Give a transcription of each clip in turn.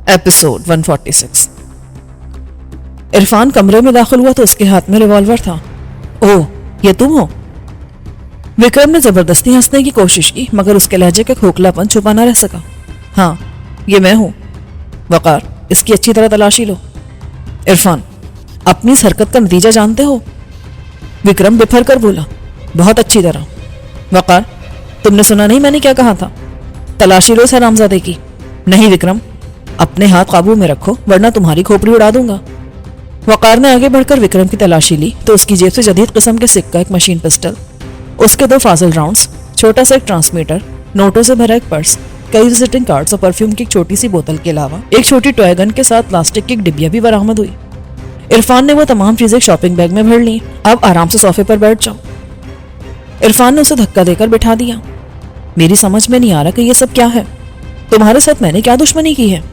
Episode 146। Irfan कमरे में दाखिल हुआ तो उसके हाथ में रिवॉल्वर था। ओह, ये तुम हो? विक्रम ने जबरदस्ती हंसने की कोशिश की मगर उसके लहजे का खोखलापन छुपा न रह सका। हाँ, ये मैं हूं। वकार, इसकी अच्छी तरह तलाशी लो। इरफान, अपनी इस हरकत का नतीजा जानते हो? विक्रम बिफर कर बोला, बहुत अच्छी तरह। वकार, तुमने सुना नहीं मैंने क्या कहा था? तलाशी लो इस हरामजादे की। नहीं विक्रम, अपने हाथ काबू में रखो वरना तुम्हारी खोपड़ी उड़ा दूंगा। वकार ने आगे बढ़कर विक्रम की तलाशी ली तो उसकी जेब से जदीद किस्म के सिक्का, एक मशीन पिस्टल, उसके 2 फाजिल राउंड्स, छोटा सा एक ट्रांसमीटर, नोटों से भरा एक पर्स, कई विजिटिंग कार्ड्स और परफ्यूम की एक छोटी सी बोतल के अलावा एक छोटी टॉय गन के साथ प्लास्टिक की एक डिब्बिया भी बरामद हुई। इरफान ने वो तमाम चीजें शॉपिंग बैग में भर ली। अब आराम से सोफे पर बैठ जाओ। इरफान ने उसे धक्का देकर बिठा दिया। मेरी समझ में नहीं आ रहा कि ये सब क्या है। तुम्हारे साथ मैंने क्या दुश्मनी की है?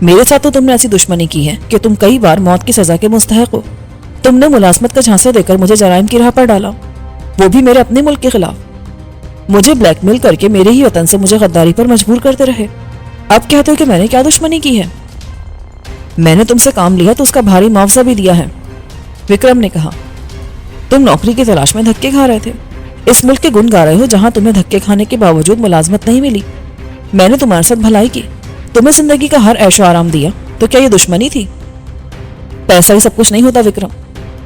मेरे साथ तो तुमने ऐसी दुश्मनी की है कि तुम कई बार मौत की सजा के मुस्तहक हो। तुमने मुलाजमत का झांसा देकर मुझे जराइम की राह पर डाला, वो भी मेरे अपने मुल्क के खिलाफ। मुझे ब्लैकमेल करके मेरे ही वतन से मुझे गद्दारी पर मजबूर करते रहे। अब कहते हो कि मैंने क्या दुश्मनी की है? मैंने तुमसे काम लिया तो उसका भारी मुआवजा भी दिया है। विक्रम ने कहा, तुम नौकरी की तलाश में धक्के खा रहे थे, इस मुल्क के गुण गा रहे हो जहां तुम्हें धक्के खाने के बावजूद मुलाजमत नहीं मिली। मैंने तुम्हारे साथ भलाई की, तुम्हें जिंदगी का हर ऐशो आराम दिया, तो क्या ये दुश्मनी थी? पैसा ही सब कुछ नहीं होता विक्रम।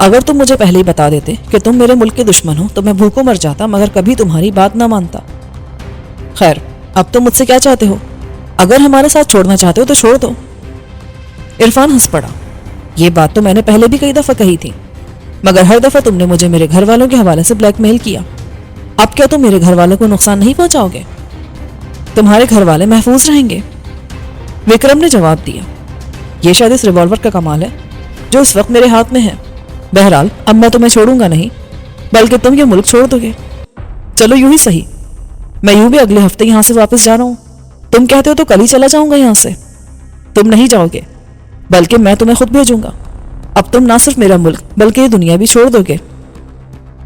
अगर तुम मुझे पहले ही बता देते कि तुम मेरे मुल्क के दुश्मन हो तो मैं भूखों मर जाता मगर कभी तुम्हारी बात ना मानता। खैर, अब तुम मुझसे क्या चाहते हो? अगर हमारे साथ छोड़ना चाहते हो तो छोड़ दो। इरफान हंस पड़ा। ये बात तो मैंने पहले भी कई दफा कही थी मगर हर दफा तुमने मुझे मेरे घर वालों के हवाले से ब्लैकमेल किया। अब क्या तुम मेरे घर वालों को नुकसान नहीं पहुंचाओगे? तुम्हारे घर वाले महफूज रहेंगे। विक्रम ने जवाब दिया, ये शायद इस रिवॉल्वर का कमाल है जो इस वक्त मेरे हाथ में है। बहरहाल अब मैं तुम्हें छोड़ूंगा नहीं बल्कि तुम ये मुल्क छोड़ दोगे। चलो यूं ही सही, मैं यूं भी अगले हफ्ते यहां से वापस जा रहा हूं। तुम कहते हो तो कल ही चला जाऊंगा यहां से। तुम नहीं जाओगे बल्कि मैं तुम्हें खुद भेजूंगा। अब तुम ना सिर्फ मेरा मुल्क बल्कि ये दुनिया भी छोड़ दोगे।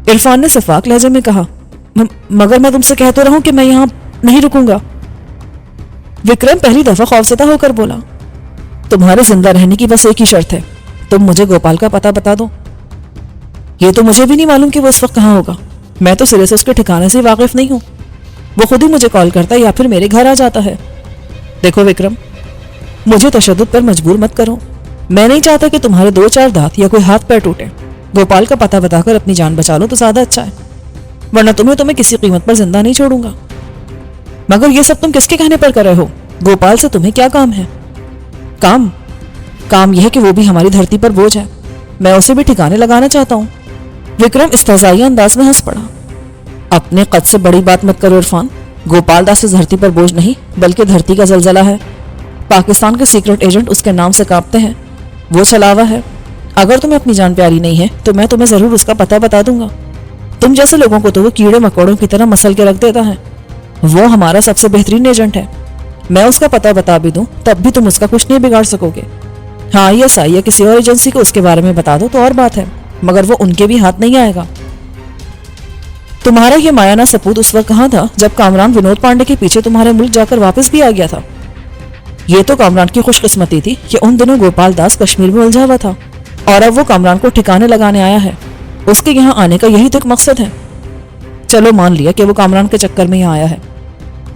इरफान ने सफाक लहजे में कहा, मगर मैं तुमसे कहते रहा हूं कि मैं यहां नहीं रुकूंगा। विक्रम पहली दफा खौफजदा होकर बोला, तुम्हारे जिंदा रहने की बस एक ही शर्त है, तुम मुझे गोपाल का पता बता दो। ये तो मुझे भी नहीं मालूम कि वो इस वक्त कहाँ होगा। मैं तो सिरे से उसके ठिकाने से वाकिफ नहीं हूं। वो खुद ही मुझे कॉल करता है या फिर मेरे घर आ जाता है। देखो विक्रम, मुझे तशद्दुद पर मजबूर मत करो। मैं नहीं चाहता कि तुम्हारे 2-4 दांत या कोई हाथ पैर टूटे। गोपाल का पता बताकर अपनी जान बचा लो तो ज्यादा अच्छा है, वरना तुम्हें किसी कीमत पर जिंदा नहीं छोड़ूंगा। मगर ये सब तुम किसके कहने पर कर रहे हो? गोपाल से तुम्हें क्या काम है? काम यह है कि वो भी हमारी धरती पर बोझ है। मैं उसे भी ठिकाने लगाना चाहता हूँ। विक्रम इस्तेज़ाई अंदाज में हंस पड़ा। अपने कद से बड़ी बात मत करो इरफान। गोपाल दास इस धरती पर बोझ नहीं बल्कि धरती का जलजला है। पाकिस्तान के सीक्रेट एजेंट उसके नाम से कांपते हैं। वो छलावा है। अगर तुम्हें अपनी जान प्यारी नहीं है तो मैं तुम्हें जरूर उसका पता बता दूंगा। तुम जैसे लोगों को तो वो कीड़े मकोड़ों की तरह मसल के रख देता है। वो हमारा सबसे बेहतरीन एजेंट है। मैं उसका पता बता भी दूं तब भी तुम उसका कुछ नहीं बिगाड़ सकोगे। हाँ, ये सही है, किसी और एजेंसी को उसके बारे में बता दो तो और बात है, मगर वो उनके भी हाथ नहीं आएगा। तुम्हारा ये मायाना सपूत उस वक्त कहाँ था जब कामरान विनोद पांडे के पीछे तुम्हारे मुल्क जाकर वापस भी आ गया था? ये तो कामरान की खुशकिस्मती थी कि उन दिनों गोपाल दास कश्मीर में उलझा हुआ था और अब वो कामरान को ठिकाने लगाने आया है। उसके यहाँ आने का यही तो एक मकसद है। चलो मान लिया कि वो कामरान के चक्कर में यहाँ आया है,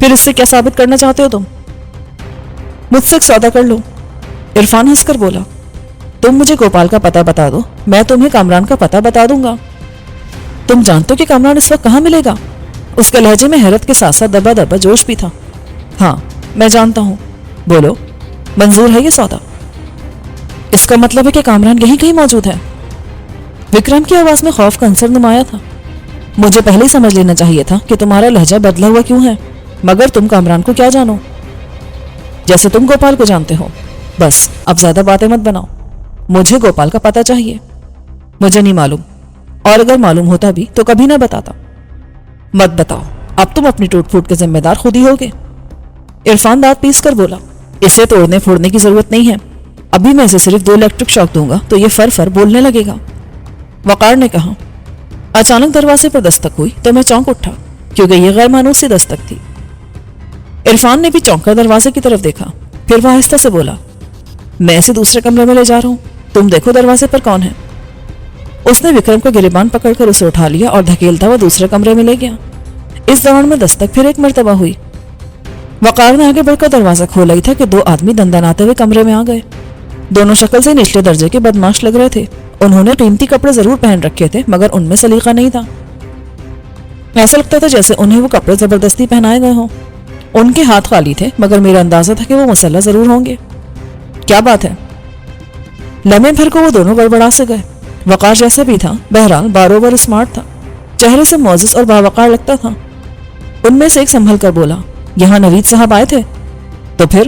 फिर इससे क्या साबित करना चाहते हो तुम? मुझसे एक सौदा कर लो। इरफान हंसकर बोला, तुम मुझे गोपाल का पता बता दो, मैं तुम्हें कामरान का पता बता दूंगा। तुम जानते हो कि कामरान इस वक्त कहाँ मिलेगा? उसके लहजे में हैरत के साथ साथ दबा दबा जोश भी था। हाँ, मैं जानता हूँ। बोलो, मंजूर है ये सौदा? इसका मतलब है कि कामरान यहीं कहीं मौजूद है। विक्रम की आवाज में खौफ का अंसर नुमाया था। मुझे पहले ही समझ लेना चाहिए था कि तुम्हारा लहजा बदला हुआ क्यों है, मगर तुम कामरान को क्या जानो? जैसे तुम गोपाल को जानते हो। बस अब ज्यादा बातें मत बनाओ। मुझे गोपाल का पता चाहिए। मुझे नहीं मालूम, और अगर मालूम होता भी तो कभी ना बताता। मत बताओ, अब तुम अपनी टूट फूट के जिम्मेदार खुद ही होगे। इरफान दांत पीस कर बोला, इसे तोड़ने फोड़ने की जरूरत नहीं है। अभी मैं इसे सिर्फ 2 इलेक्ट्रिक शॉक दूंगा तो ये फर बोलने लगेगा। वकार ने कहा। अचानक दरवाजे पर दस्तक हुई तो मैं चौंक उठा क्योंकि ये गैर मानूस सी दस्तक थी। इरफान ने भी चौंक कर दरवाजे की तरफ देखा। پھر وہ آہستہ سے بولا, میں اسے دوسرے کمرے میں لے جا رہا ہوں, تم دیکھو دروازے پر کون ہے. اس نے وکرم کو گریبان پکڑ کر اسے اٹھا لیا اور دھکیلتا ہوا دوسرے کمرے میں لے گیا. اس دوران میں دستک پھر ایک مرتبہ ہوئی. وقار نے آگے بڑھ کر دروازہ کھولا ہی تھا کہ دو آدمی دندناتے ہوئے کمرے میں آ گئے. دونوں شکل سے نچلے درجے کے بدماش لگ رہے تھے. انہوں نے قیمتی کپڑے ضرور پہن رکھے تھے مگر ان میں سلیقہ نہیں تھا. ایسا لگتا تھا جیسے انہیں وہ کپڑے زبردستی پہنائے گئے ہوں. ان کے ہاتھ خالی تھے مگر میرا اندازہ تھا کہ وہ مسلح ضرور ہوں گے. کیا بات ہے؟ لمحے بھر کو وہ دونوں بڑبڑا سے گئے. وقار جیسا بھی تھا بہرحال باروبر اسمارٹ تھا. چہرے سے معزز اور باوقار لگتا تھا. ان میں سے ایک سنبھل کر بولا, یہاں نوید صاحب آئے تھے؟ تو پھر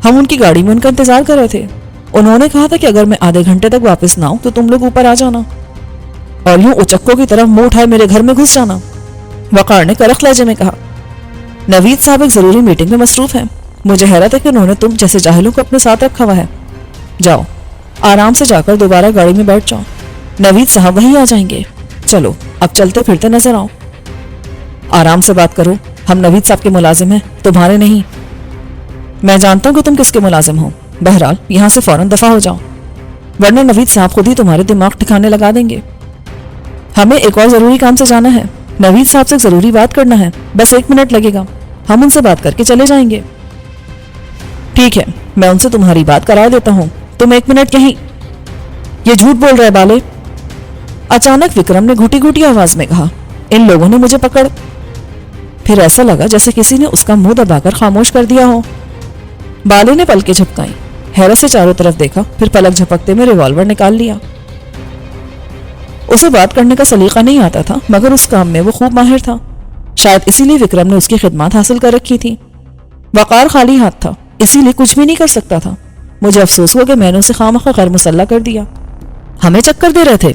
ہم ان کی گاڑی میں ان کا انتظار کر رہے تھے. انہوں نے کہا تھا کہ اگر میں آدھے گھنٹے تک واپس نہ آؤں تو تم لوگ اوپر آ جانا اور یوں اچکوں کی طرف منہ اٹھائے میرے گھر میں گھس جانا. وقار نے کرخ لہجے میں کہا, نوید صاحب ایک ضروری میٹنگ میں مصروف ہیں. مجھے حیرت ہے کہ انہوں نے تم جیسے جاہلوں کو اپنے ساتھ رکھا ہوا ہے. جاؤ آرام سے جا کر دوبارہ گاڑی میں بیٹھ جاؤ. نوید صاحب وہیں آ جائیں گے. چلو اب چلتے پھرتے نظر آؤ. آرام سے بات کرو, ہم نوید صاحب کے ملازم ہیں, تمہارے نہیں. میں جانتا ہوں کہ تم کس کے ملازم ہو. بہرحال یہاں سے فوراً دفع ہو جاؤ ورنہ نوید صاحب خود ہی تمہارے دماغ ٹھکانے لگا دیں گے. ہمیں ایک اور ضروری کام سے جانا ہے. نوید صاحب سے ایک ضروری بات کرنا ہے. بس 1 منٹ لگے گا, ہم ان سے بات کر کے چلے جائیں گے. ٹھیک ہے, میں ان سے تمہاری بات کرا دیتا ہوں. تم 1 منٹ یہیں. یہ جھوٹ بول رہے بالے. اچانک وکرم نے گھٹی گھٹی آواز میں کہا, ان لوگوں نے مجھے پکڑ. پھر ایسا لگا جیسے کسی نے اس کا منہ دبا کر خاموش کر دیا ہو. بالے نے پلکیں جھپکائیں, حیرت سے چاروں طرف دیکھا, پھر پلک جھپکتے میں ریوالور نکال لیا. اسے بات کرنے کا سلیقہ نہیں آتا تھا مگر اس کام میں وہ خوب ماہر تھا. شاید اسی لیے وکرم نے اس کی خدمات حاصل کر رکھی تھی. وقار خالی ہاتھ تھا, اسی لیے کچھ بھی نہیں کر سکتا تھا. مجھے افسوس ہوا کہ میں نے اسے خواہ غیر مسلح کر دیا. ہمیں چکر دے رہے تھے,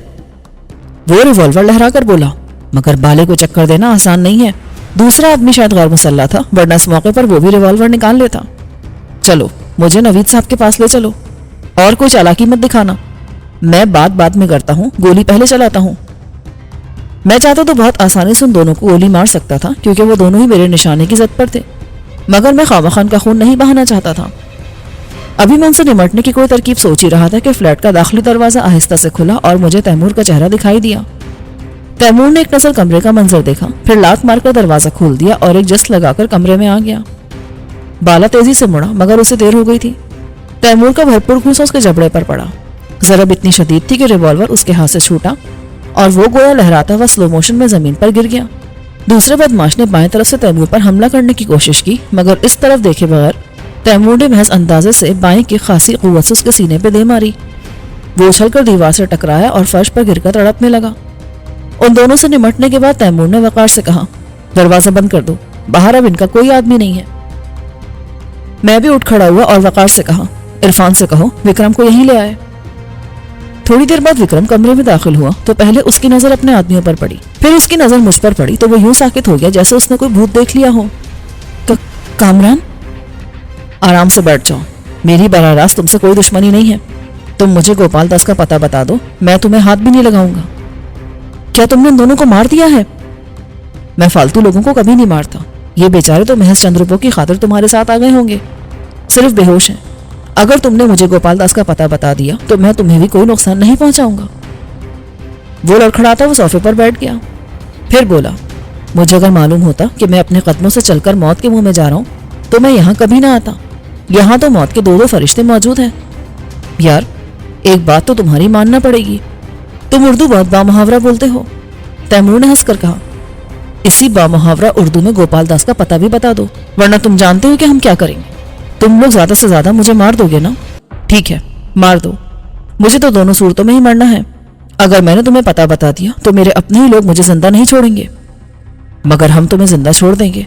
وہ ریوالور لہرا کر بولا. مگر بالے کو چکر دینا آسان نہیں ہے. دوسرا آدمی شاید غیر مسلح تھا ورنہ اس موقع پر وہ بھی ریوالور نکال لیتا. چلو مجھے نوید صاحب کے پاس لے چلو, اور کوئی چالاکی مت دکھانا. میں بات میں کرتا ہوں, گولی پہلے چلاتا ہوں. میں چاہتا تو بہت آسانی سے ان دونوں کو گولی مار سکتا تھا کیونکہ وہ دونوں ہی میرے نشانے کی زد پر تھے, مگر میں خواہ خان کا خون نہیں بہانا چاہتا تھا. ابھی میں ان سے نمٹنے کی کوئی ترکیب سوچ ہی رہا تھا کہ فلیٹ کا داخلی دروازہ آہستہ سے کھلا اور مجھے تیمور کا چہرہ دکھائی دیا. تیمور نے ایک نظر کمرے کا منظر دیکھا, پھر لات مار کر دروازہ کھول دیا اور ایک جست لگا کر کمرے میں آ گیا. بالا تیزی سے مڑا مگر اسے دیر ہو گئی تھی. تیمور کا بھرپور گھوسا اس کے جبڑے پر پڑا. ضرب اتنی شدید تھی کہ ریوالور اس کے ہاتھ سے چھوٹا اور وہ گویا لہراتا ہوا سلو موشن میں زمین پر گر گیا. دوسرے بدماش نے بائیں طرف سے تیمور پر حملہ کرنے کی کوشش کی مگر اس طرف دیکھے بغیر تیمور نے محض اندازے سے بائیں کی خاصی قوت سے اس کے سینے پہ دے ماری. وہ اچھل کر دیوار سے ٹکرایا اور فرش پر گر کر تڑپنے لگا. ان دونوں سے نمٹنے کے بعد تیمور نے وقار سے کہا, دروازہ بند کر دو, باہر اب ان کا کوئی آدمی نہیں ہے. میں بھی اٹھ کھڑا ہوا اور وقار سے کہا, عرفان سے کہو وکرم کو یہیں لے آئے. تھوڑی دیر بعد وکرم کمرے میں داخل ہوا تو پہلے اس کی نظر اپنے آدمیوں پر پڑی, پھر اس کی نظر مجھ پر پڑی تو وہ یوں ساکت ہو گیا جیسے اس نے کوئی بھوت دیکھ لیا ہو. کامران, آرام سے بیٹھ جاؤ. میری براہ راست تم سے کوئی دشمنی نہیں ہے. تم مجھے گوپال داس کا پتہ بتا دو, میں تمہیں ہاتھ بھی نہیں لگاؤں گا. کیا تم نے ان دونوں کو مار دیا ہے؟ میں فالتو لوگوں کو کبھی نہیں مارتا. یہ بیچارے تو محض چند روپوں کی خاطر تمہارے ساتھ آ گئے ہوں گے, صرف بے ہوش ہیں. اگر تم نے مجھے گوپال داس کا پتہ بتا دیا تو میں تمہیں بھی کوئی نقصان نہیں پہنچاؤں گا. وہ لڑکھڑاتا وہ صوفے پر بیٹھ گیا, پھر بولا, مجھے اگر معلوم ہوتا کہ میں اپنے قدموں سے چل کر موت کے منہ میں جا رہا ہوں تو میں یہاں کبھی نہ آتا. یہاں تو موت کے 2 فرشتے موجود ہیں. یار ایک بات تو تمہاری ماننا پڑے گی, تم اردو بہت بامحاورہ بولتے ہو. تیمور نے ہنس کر کہا, اسی بامحاورہ اردو میں گوپال داس کا پتہ بھی بتا دو ورنہ تم جانتے ہو کہ ہم کیا کریں گے. تم لوگ زیادہ سے زیادہ مجھے مار دو گے نا؟ ٹھیک ہے مار دو, مجھے تو دونوں صورتوں میں ہی مرنا ہے. اگر میں نے تمہیں پتہ بتا دیا تو میرے اپنے ہی لوگ مجھے زندہ نہیں چھوڑیں گے, مگر ہم تمہیں زندہ چھوڑ دیں گے.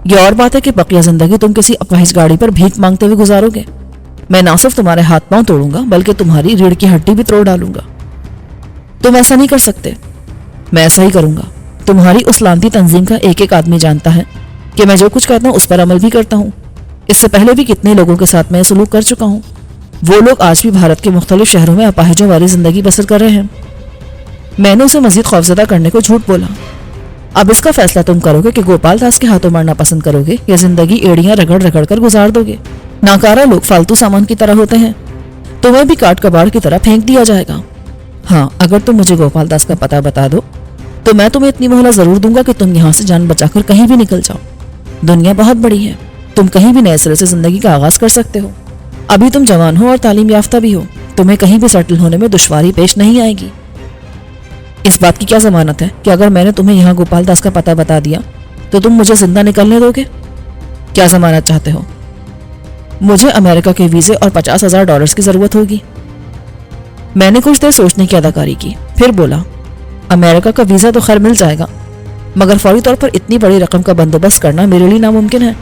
یہ اور بات ہے کہ بقیہ زندگی تم کسی اپاہج گاڑی پر بھیک مانگتے ہوئے گزارو گے. میں نہ صرف تمہارے ہاتھ پاؤں توڑوں گا بلکہ تمہاری ریڑھ کی ہڈی بھی توڑ ڈالوں گا. تم ایسا نہیں کر سکتے. میں ایسا ہی کروں گا. تمہاری اس لانتی تنظیم کا ایک ایک آدمی جانتا ہے کہ میں جو کچھ کہتا ہوں اس پر عمل بھی کرتا ہوں. اس سے پہلے بھی کتنے لوگوں کے ساتھ میں سلوک کر چکا ہوں. وہ لوگ آج بھی بھارت کے مختلف شہروں میں اپاہجوں والی زندگی بسر کر رہے ہیں. میں نے اسے مزید خوفزدہ کرنے کو جھوٹ بولا. اب اس کا فیصلہ تم کرو گے کہ گوپال داس کے ہاتھوں مرنا پسند کرو گے یا زندگی ایڑیاں رگڑ رگڑ کر گزار دو گے. नाकारा लोग फालतू सामान की तरह होते हैं, तुम्हें भी काट कबाड़ की तरह फेंक दिया जाएगा। हाँ, अगर तुम मुझे गोपाल दास का पता बता दो तो मैं तुम्हें इतनी मोहलत जरूर दूंगा कि तुम यहाँ से जान बचाकर कहीं भी निकल जाओ। दुनिया बहुत बड़ी है, तुम कहीं भी नए सिरे से जिंदगी का आगाज कर सकते हो। अभी तुम जवान हो और तालीम याफ्ता भी हो, तुम्हें कहीं भी सेटल होने में दुश्वारी पेश नहीं आएगी। इस बात की क्या जमानत है कि अगर मैंने तुम्हें यहाँ गोपाल दास का पता बता दिया तो तुम मुझे जिंदा निकलने दोगे? क्या जमानत चाहते हो? मुझे अमेरिका के वीजे और $50,000 की जरूरत होगी। मैंने कुछ देर सोचने की अदाकारी की, फिर बोला, अमेरिका का वीजा तो खैर मिल जाएगा, मगर फौरी तौर पर इतनी बड़ी रकम का बंदोबस्त करना मेरे लिए नामुमकिन है।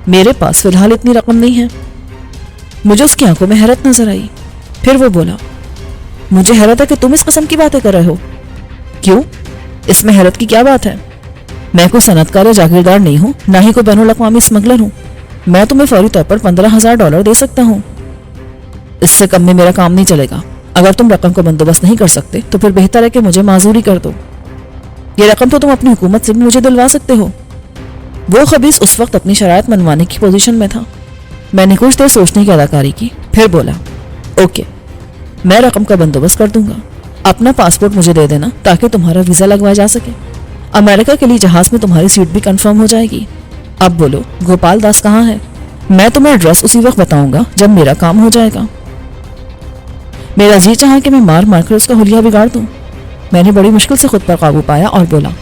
मेरे पास फिलहाल इतनी रकम नहीं है। मुझे उसकी आंखों में हैरत नजर आई। फिर वो बोला, मुझे हैरत है कि तुम इस किस्म की बातें कर रहे हो। क्यों? इसमें हैरत की क्या बात है? मैं कोई सनतकार या जागीरदार नहीं हूँ, ना ही कोई बैनुल अक़वामी स्मगलर हूँ। मैं तुम्हें फौरी तौर पर $15,000 दे सकता हूँ। इससे कम में मेरा काम नहीं चलेगा। अगर तुम रकम का बंदोबस्त नहीं कर सकते तो फिर बेहतर है कि मुझे माजूरी कर दो। ये रकम तो तुम अपनी हुकूमत से भी मुझे दिलवा सकते हो। वो खबीस उस वक्त अपनी शरायत मनवाने की पोजीशन में था। मैंने कुछ देर सोचने की अदाकारी की, फिर बोला, ओके, मैं रकम का बंदोबस्त कर दूंगा। अपना पासपोर्ट मुझे दे देना ताकि तुम्हारा वीजा लगवाया जा सके। अमेरिका के लिए जहाज में तुम्हारी सीट भी कंफर्म हो जाएगी। अब बोलो, गोपाल दास कहाँ है? मैं तुम्हें एड्रेस उसी वक्त बताऊंगा जब मेरा काम हो जाएगा। मेरा जी चाहा कि मैं मार मार कर उसका हुलिया बिगाड़ दूं। मैंने बड़ी मुश्किल से खुद पर काबू पाया और बोला,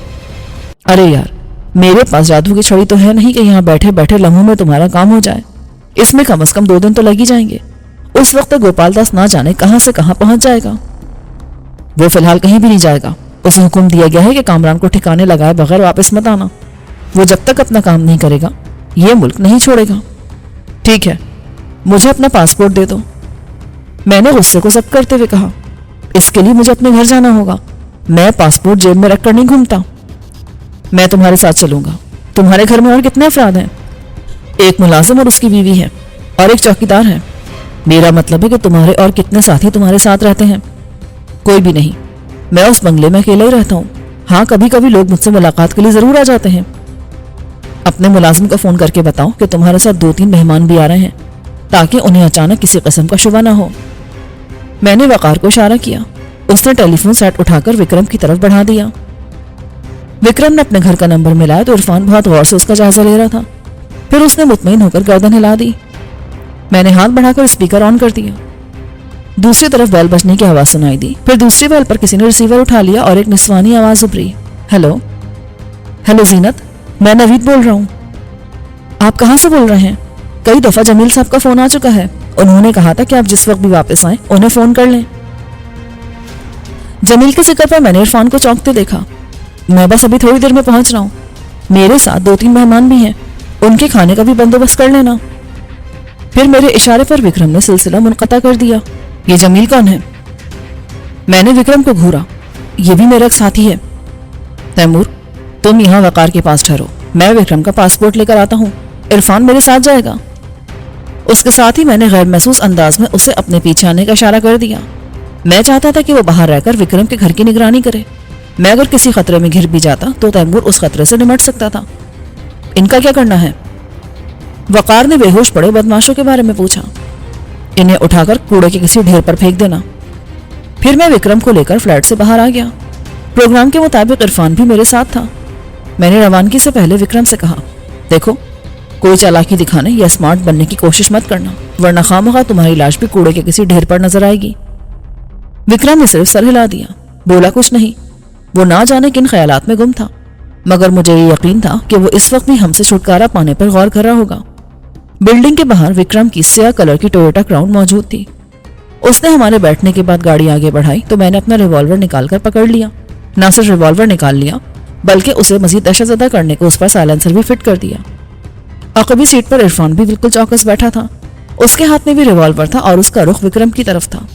अरे यार, मेरे पास जादू की छड़ी तो है नहीं कि यहाँ बैठे बैठे लम्हों में तुम्हारा काम हो जाए। इसमें कम से कम 2 दिन तो लग ही जाएंगे। उस वक्त तक गोपाल दास ना जाने कहां से कहां पहुंच जाएगा। वो फिलहाल कहीं भी नहीं जाएगा। उसे हुक्म दिया गया है कि कामरान को ठिकाने लगाए बगैर वापस मत आना। वो जब तक अपना काम नहीं करेगा ये मुल्क नहीं छोड़ेगा। ठीक है, मुझे अपना पासपोर्ट दे दो। मैंने गुस्से को जब्त करते हुए कहा, इसके लिए मुझे अपने घर जाना होगा। मैं पासपोर्ट जेब में रखकर नहीं घूमता। मैं तुम्हारे साथ चलूंगा। तुम्हारे घर में और कितने अफराद हैं? एक मुलाजिम और उसकी बीवी है और एक चौकीदार है। मेरा मतलब है कि तुम्हारे और कितने साथी तुम्हारे साथ रहते हैं? कोई भी नहीं। मैं उस बंगले में अकेला ही रहता हूँ। हाँ, कभी कभी लोग मुझसे मुलाकात के लिए जरूर आ जाते हैं। अपने मुलाजिम को फोन करके बताओ कि तुम्हारे साथ 2-3 मेहमान भी आ रहे हैं ताकि उन्हें अचानक किसी किस्म का शुबा ना हो। मैंने वकार को इशारा किया। उसने टेलीफोन सेट उठाकर विक्रम की तरफ बढ़ा दिया। विक्रम ने अपने घर का नंबर मिलाया तो इरफान बहुत गौर से उसका जायजा ले रहा था। फिर उसने मुतमईन होकर गर्दन हिला दी। मैंने हाथ बढ़ाकर स्पीकर ऑन कर दिया। दूसरी तरफ बेल बजने की आवाज सुनाई दी। फिर दूसरी बेल पर किसी ने रिसीवर उठा लिया और एक निस्वानी आवाज उभरी, हेलो। हेलो जीनत, मैं नवीद बोल रहा हूँ। आप कहाँ से बोल रहे हैं? कई दफा जमील साहब का फोन आ चुका है। उन्होंने कहा था कि आप जिस वक्त भी वापस आए उन्हें फोन कर लें। जमील के जिक्र पर मैंने इरफान को चौंकते देखा। मैं बस अभी थोड़ी देर में पहुंच रहा हूँ। मेरे साथ 2-3 मेहमान भी हैं, उनके खाने का भी बंदोबस्त कर लेना। फिर मेरे इशारे पर विक्रम ने सिलसिला मुनक़ता कर दिया। ये जमील कौन है? मैंने विक्रम को घूरा। ये भी मेरा एक साथी है। तैमूर, तुम यहाँ वकार के पास ठहरो, मैं विक्रम का पासपोर्ट लेकर आता हूँ। इरफान मेरे साथ जाएगा। उसके साथ ही मैंने गैर महसूस अंदाज में उसे अपने पीछे आने का इशारा कर दिया। मैं चाहता था कि वो बाहर रहकर विक्रम के घर की निगरानी करे। मैं अगर किसी खतरे में घिर भी जाता तो तैमूर उस खतरे से निमट सकता था। इनका क्या करना है? वकार ने बेहोश पड़े बदमाशों के बारे में पूछा। इन्हें उठाकर कूड़े के किसी ढेर पर फेंक देना। फिर मैं विक्रम को लेकर फ्लैट से बाहर आ गया। प्रोग्राम के मुताबिक इरफान भी मेरे साथ था। मैंने रवानगी से पहले विक्रम से कहा, देखो, कोई चालाकी दिखाने या स्मार्ट बनने की कोशिश मत करना, वरना खामखा तुम्हारी लाश भी कूड़े के किसी ढेर पर नजर आएगी। विक्रम ने सिर्फ सर हिला दिया, बोला कुछ नहीं। वो ना जाने किन ख्यालात में गुम था, मगर मुझे ये यकीन था कि वो इस वक्त भी हमसे छुटकारा पाने पर गौर कर रहा होगा। बिल्डिंग के बाहर विक्रम की स्याह कलर की टोयोटा क्राउन मौजूद थी। उसने हमारे बैठने के बाद गाड़ी आगे बढ़ाई तो मैंने अपना रिवॉल्वर निकालकर पकड़ लिया। ना सिर्फ रिवॉल्वर निकाल लिया बल्कि उसे मजीद दहशतज़दा करने को उस पर साइलेंसर भी फिट कर दिया। अकबी सीट पर इरफान भी बिल्कुल चौकस बैठा था। उसके हाथ में भी रिवॉल्वर था और उसका रुख विक्रम की तरफ था।